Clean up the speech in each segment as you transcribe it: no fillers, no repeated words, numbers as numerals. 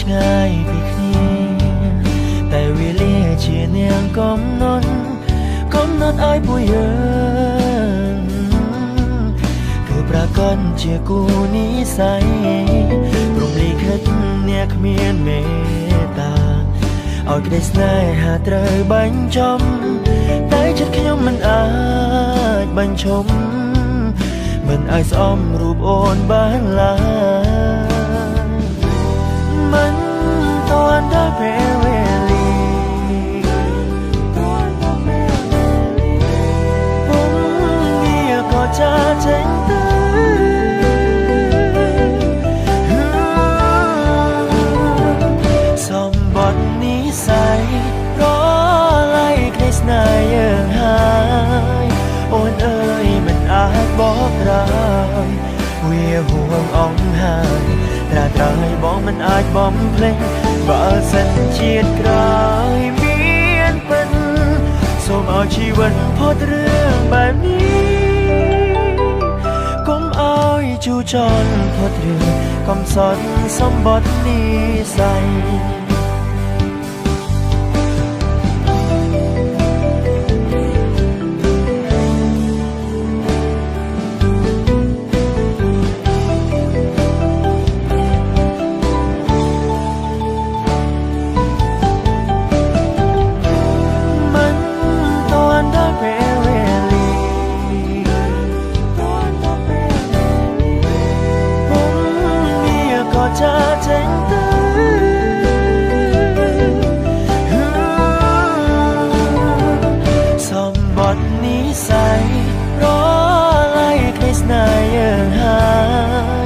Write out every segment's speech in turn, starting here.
ឆ្ងាយពីគ្នាតែវេលាជានាងកំណត់ឲ្យពួកយើងគឺប្រកាសជាគូនិស័យព្រមលិខិតអ្នកគ្មានមេត្តាឲ្យក្តីស្នេហាត្រូវបញ្ចប់តែចិត្តខ្ញុំមិនអាចបញ្ឈប់មិនអាចស្អមរូបអូនបានឡើយមិនទាន់ដល់ពេលវេលាពុំវាក៏ចាចេញទៅសម្បត្តិនិស័យរលាយក្តីស្នេហ៍យើងហើយអូនអើយមិនអាចបកក្រោយវាហួងអង្ហើយត្រាត្រង់ឲ្យបងមិនអាចបំភ្លេចបើសិនជាតិក្រោយមានពិនសូមឲ្យជីវិតផុតរឿងបែបនេះកុំឲ្យជូរចត់ផុតរឿងកំសត់សម្បត្តិនិស័យចាចេញទៅសម្បត្តិនិស័យរលាយក្តីស្នេហ៍យើងហើ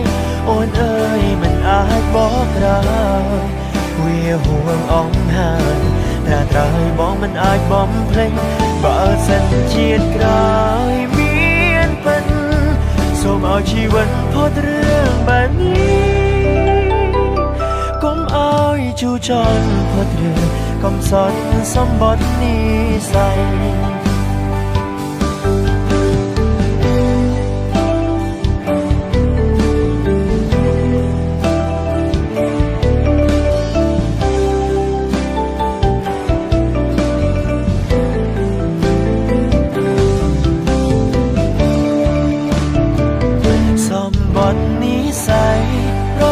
យអូនអើយមិនអាចបកក្រោយវាហួងអង្ហើយត្រាត្រង់ឲ្យបងមិនអាចបំភ្លេចបើសិនជាតិក្រោយមានពិនសូមឲ្យជីវិតផុតរឿងបែបនេះជូរចត់ផុតរឿងកំសត់សម្បត្តិនិស័យសម្បត្តិនិស័យរ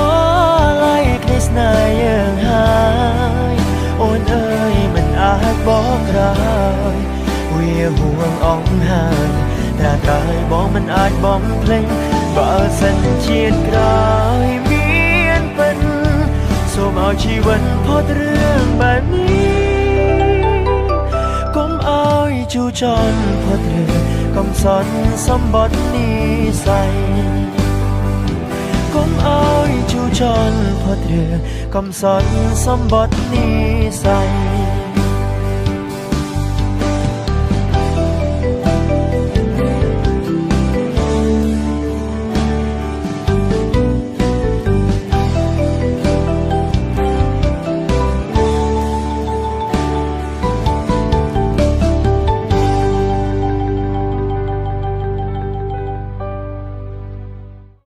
លាយក្តីស្នេហ៍យើងហើយអូនអើយមិនអាចបកក្រោយវាហួងអង្ហើយត្រាត្រង់ឲ្យបងមិនអាចបំភ្លេចបើសិនជាតិក្រោយមានពិនសូមឲ្យជីវិតផុតរឿងបែបនេះកុំឲ្យជូរចត់ផុតរឿងកំសត់សម្បត្តិនិស័យកុំឲ្យជូរចត់ផុតរឿងកំសត់សម្បត្តិនិស័យ